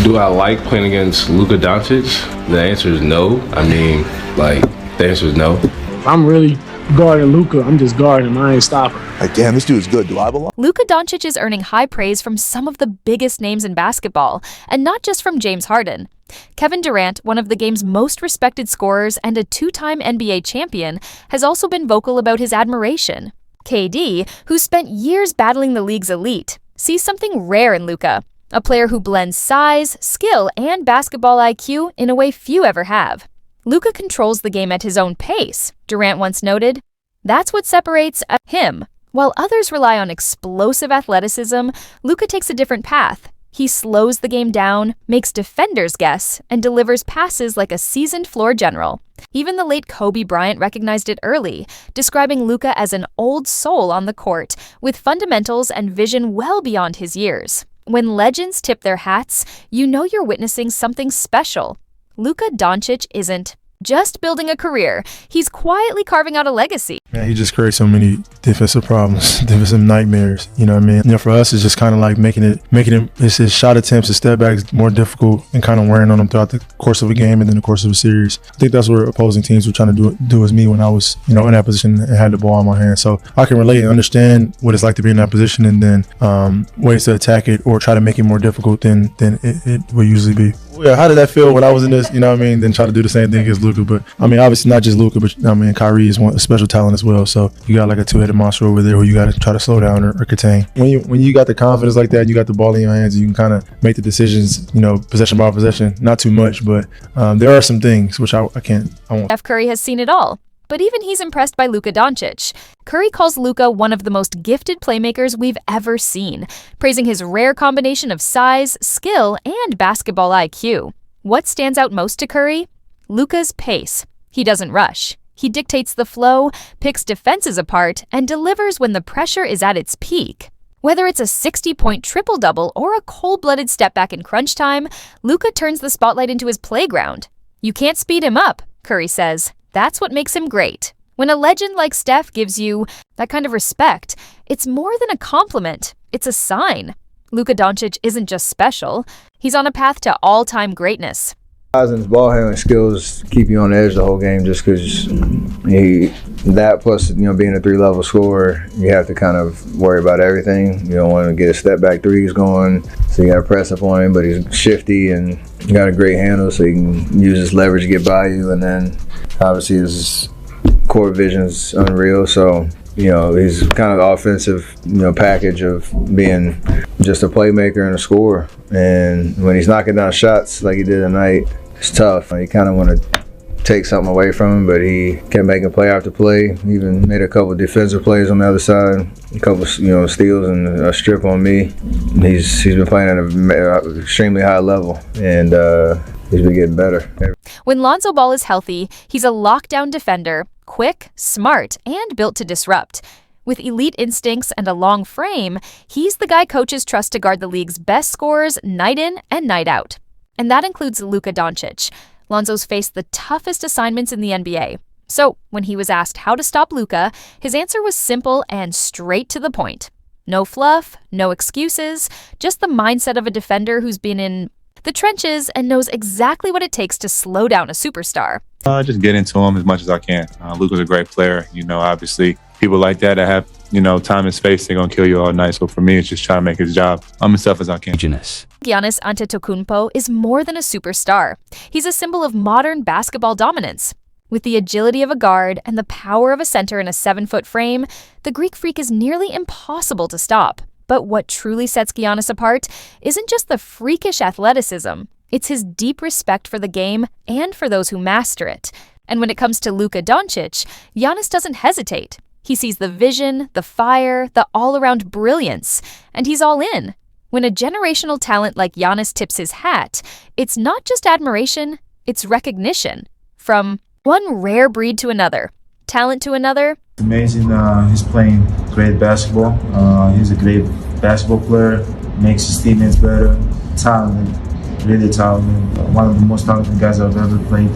Do I like playing against Luka Dončić? The answer is no. I mean, the answer is no. If I'm really guarding Luka, I'm just guarding him. I ain't stopping. Like, damn, this dude's good. Do I belong? Luka Dončić is earning high praise from some of the biggest names in basketball, and not just from James Harden. Kevin Durant, one of the game's most respected scorers and a two-time NBA champion, has also been vocal about his admiration. KD, who spent years battling the league's elite, sees something rare in Luka, a player who blends size, skill, and basketball IQ in a way few ever have. Luka controls the game at his own pace, Durant once noted. That's what separates him. While others rely on explosive athleticism, Luka takes a different path. He slows the game down, makes defenders guess, and delivers passes like a seasoned floor general. Even the late Kobe Bryant recognized it early, describing Luka as an old soul on the court, with fundamentals and vision well beyond his years. When legends tip their hats, you know you're witnessing something special. Luka Dončić isn't just building a career, he's quietly carving out a legacy. Man, he just creates so many defensive problems, defensive nightmares. You know what I mean? You know, for us, it's just kind of like making his shot attempts, his step backs more difficult and kind of wearing on him throughout the course of a game and then the course of a series. I think that's what opposing teams were trying to do as me when I was, in that position and had the ball in my hand. So I can relate and understand what it's like to be in that position and then ways to attack it or try to make it more difficult than it would usually be. Yeah, how did that feel when I was in this, Then try to do the same thing as Luka. But, obviously not just Luka, but, Kyrie is a special talent as well. So you got like a two-headed monster over there who you got to try to slow down or contain. When you got the confidence like that and you got the ball in your hands, you can kind of make the decisions, possession by possession. Not too much, but there are some things which I won't. Steph Curry has seen it all. But even he's impressed by Luka Dončić. Curry calls Luka one of the most gifted playmakers we've ever seen, praising his rare combination of size, skill, and basketball IQ. What stands out most to Curry? Luka's pace. He doesn't rush. He dictates the flow, picks defenses apart, and delivers when the pressure is at its peak. Whether it's a 60-point triple-double or a cold-blooded step back in crunch time, Luka turns the spotlight into his playground. You can't speed him up, Curry says. That's what makes him great. When a legend like Steph gives you that kind of respect, it's more than a compliment, it's a sign. Luka Dončić isn't just special, he's on a path to all-time greatness. His ball handling skills keep you on the edge the whole game just because that plus, being a three-level scorer, you have to kind of worry about everything. You don't want to get a step-back threes going, so you got to press up on him, but he's shifty and got a great handle, so he can use his leverage to get by you, and then obviously his court vision's unreal, so he's kind of the offensive package of being just a playmaker and a scorer. And when he's knocking down shots like he did tonight, it's tough. You kind of want to take something away from him, but he kept making play after play. He even made a couple of defensive plays on the other side, a couple steals and a strip on me. He's been playing at an extremely high level, and he's been getting better. When Lonzo Ball is healthy, he's a lockdown defender, quick, smart, and built to disrupt. With elite instincts and a long frame, he's the guy coaches trust to guard the league's best scorers night in and night out. And that includes Luka Dončić. Lonzo's faced the toughest assignments in the NBA. So, when he was asked how to stop Luka, his answer was simple and straight to the point. No fluff, no excuses, just the mindset of a defender who's been in the trenches and knows exactly what it takes to slow down a superstar. Just get into him as much as I can. Luka's a great player. Obviously, people like that have, time and space, they're going to kill you all night. So for me, it's just trying to make his job as tough as I can. Giannis Antetokounmpo is more than a superstar. He's a symbol of modern basketball dominance. With the agility of a guard and the power of a center in a 7-foot frame, the Greek freak is nearly impossible to stop. But what truly sets Giannis apart isn't just the freakish athleticism. It's his deep respect for the game and for those who master it. And when it comes to Luka Dončić, Giannis doesn't hesitate. He sees the vision, the fire, the all-around brilliance, and he's all in. When a generational talent like Giannis tips his hat, it's not just admiration, it's recognition. From one rare breed to another, talent to another. Amazing. He's playing great basketball. He's a great basketball player, makes his teammates better. Talented, really talented. One of the most talented guys I've ever played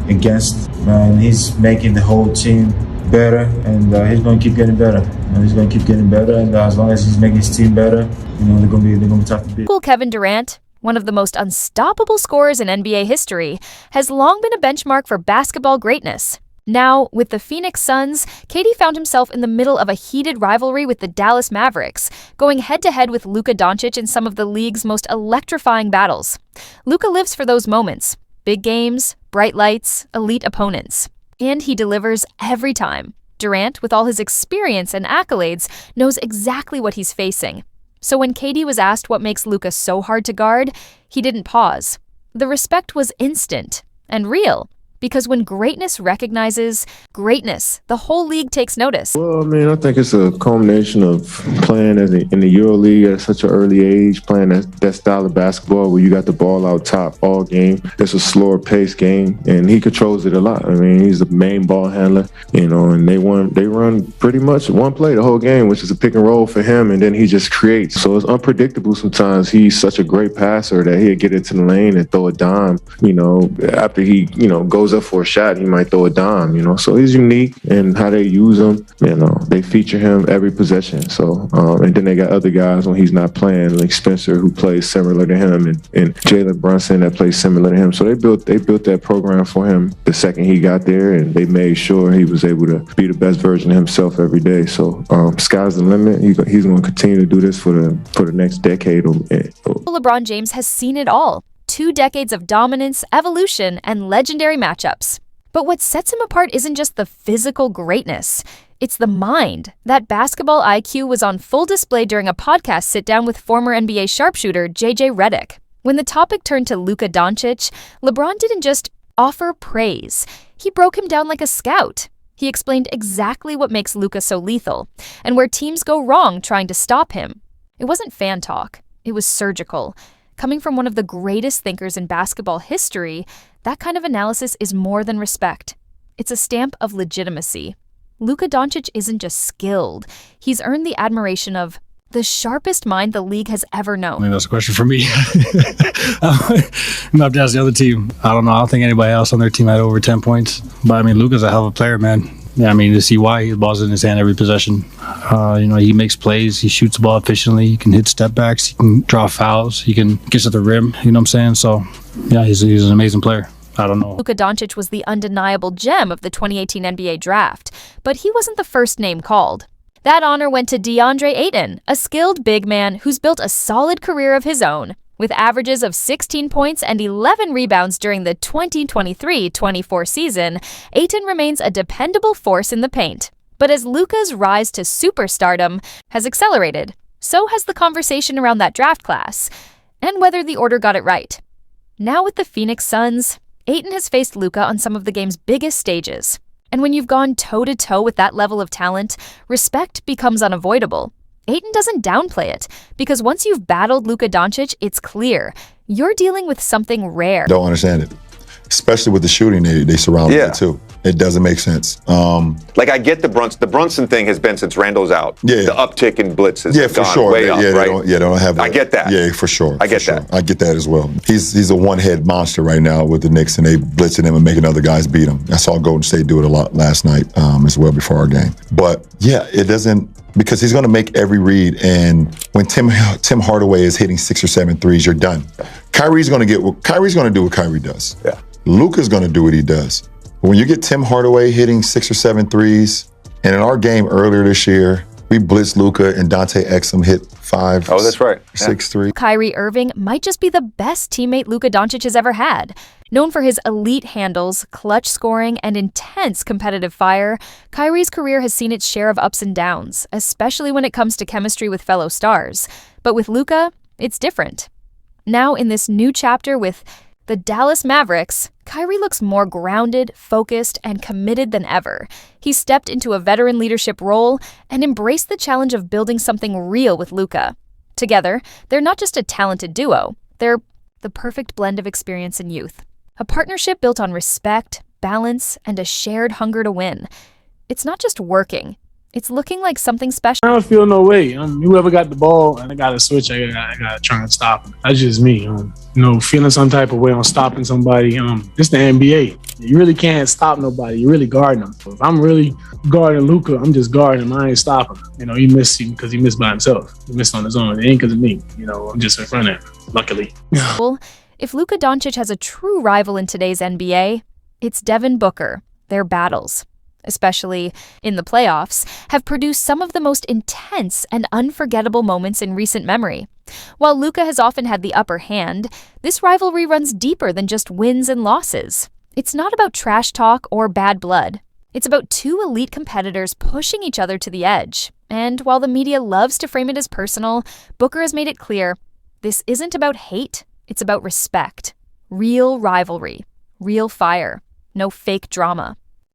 against. And he's making the whole team better, and he's going to keep getting better. He's going to keep getting better, and as long as he's making his team better, they're going to be tough to beat. Kevin Durant, one of the most unstoppable scorers in NBA history, has long been a benchmark for basketball greatness. Now, with the Phoenix Suns, KD found himself in the middle of a heated rivalry with the Dallas Mavericks, going head-to-head with Luka Dončić in some of the league's most electrifying battles. Luka lives for those moments: big games, bright lights, elite opponents. And he delivers every time. Durant, with all his experience and accolades, knows exactly what he's facing. So when KD was asked what makes Luka so hard to guard, he didn't pause. The respect was instant and real. Because when greatness recognizes greatness, the whole league takes notice. Well, I mean, I think it's a culmination of playing in the EuroLeague at such an early age, playing that style of basketball where you got the ball out top all game. It's a slower paced game, and he controls it a lot. I mean, he's the main ball handler, and they run pretty much one play the whole game, which is a pick and roll for him, and then he just creates. So it's unpredictable sometimes. He's such a great passer that he'll get into the lane and throw a dime, after he, goes up for a shot, he might throw a dime, so he's unique in how they use him. They feature him every possession. So and then they got other guys when he's not playing, like Spencer, who plays similar to him, and Jalen Brunson that plays similar to him. So they built that program for him the second he got there, and they made sure he was able to be the best version of himself every day. So sky's the limit. He's going to continue to do this for the next decade. LeBron James has seen it all. 2 decades of dominance, evolution, and legendary matchups. But what sets him apart isn't just the physical greatness. It's the mind. That basketball IQ was on full display during a podcast sit-down with former NBA sharpshooter JJ Redick. When the topic turned to Luka Dončić, LeBron didn't just offer praise. He broke him down like a scout. He explained exactly what makes Luka so lethal, and where teams go wrong trying to stop him. It wasn't fan talk. It was surgical. Coming from one of the greatest thinkers in basketball history, that kind of analysis is more than respect. It's a stamp of legitimacy. Luka Dončić isn't just skilled. He's earned the admiration of the sharpest mind the league has ever known. I mean, that's a question for me. I'm have to ask the other team. I don't know. I don't think anybody else on their team had over 10 points. But, I mean, Luka's a hell of a player, man. Yeah, I mean, to see why the ball's in his hand every possession. He makes plays. He shoots the ball efficiently. He can hit step backs. He can draw fouls. He can get to the rim. You know what I'm saying? So, yeah, he's an amazing player. I don't know. Luka Dončić was the undeniable gem of the 2018 NBA draft, but he wasn't the first name called. That honor went to DeAndre Ayton, a skilled big man who's built a solid career of his own. With averages of 16 points and 11 rebounds during the 2023-24 season, Ayton remains a dependable force in the paint. But as Luka's rise to superstardom has accelerated, so has the conversation around that draft class, and whether the order got it right. Now with the Phoenix Suns, Ayton has faced Luka on some of the game's biggest stages. And when you've gone toe-to-toe with that level of talent, respect becomes unavoidable. Ayton doesn't downplay it, because once you've battled Luka Dončić, it's clear. You're dealing with something rare. Don't understand it. Especially with the shooting they surround it too. It doesn't make sense. I get the Brunson thing has been since Randall's out. Yeah. The uptick in blitzes has for gone sure. way up, right? They don't have that. I get that. Yeah, for sure. I get that. I get that as well. He's a one-head monster right now with the Knicks, and they blitzing him and making other guys beat him. I saw Golden State do it a lot last night as well before our game. But yeah, it doesn't, because he's going to make every read, and when Tim Hardaway is hitting 6 or 7 threes, you're done. Kyrie's going to do what Kyrie does. Yeah. Luka's going to do what he does. But when you get Tim Hardaway hitting 6 or 7 threes, and in our game earlier this year, we blitzed Luka and Dante Exum hit 5. Oh, that's right. 6-3. Kyrie Irving might just be the best teammate Luka Dončić has ever had. Known for his elite handles, clutch scoring, and intense competitive fire, Kyrie's career has seen its share of ups and downs, especially when it comes to chemistry with fellow stars. But with Luka, it's different. Now, in this new chapter with the Dallas Mavericks, Kyrie looks more grounded, focused, and committed than ever. He stepped into a veteran leadership role and embraced the challenge of building something real with Luka. Together, they're not just a talented duo, they're the perfect blend of experience and youth. A partnership built on respect, balance, and a shared hunger to win. It's not just working, it's looking like something special. I don't feel no way. Whoever got the ball and I got to switch, I got to try and stop him. That's just me. Feeling some type of way on stopping somebody. It's the NBA. You really can't stop nobody. You're really guarding them. So if I'm really guarding Luka, I'm just guarding him. I ain't stopping him. You know, he missed him because he missed by himself. He missed on his own. It ain't because of me. You know, I'm just in front of him, luckily. Well, if Luka Dončić has a true rival in today's NBA, it's Devin Booker. Their battles, especially in the playoffs, have produced some of the most intense and unforgettable moments in recent memory. While Luka has often had the upper hand, this rivalry runs deeper than just wins and losses. It's not about trash talk or bad blood. It's about two elite competitors pushing each other to the edge. And while the media loves to frame it as personal, Booker has made it clear this isn't about hate, it's about respect. Real rivalry, real fire, no fake drama.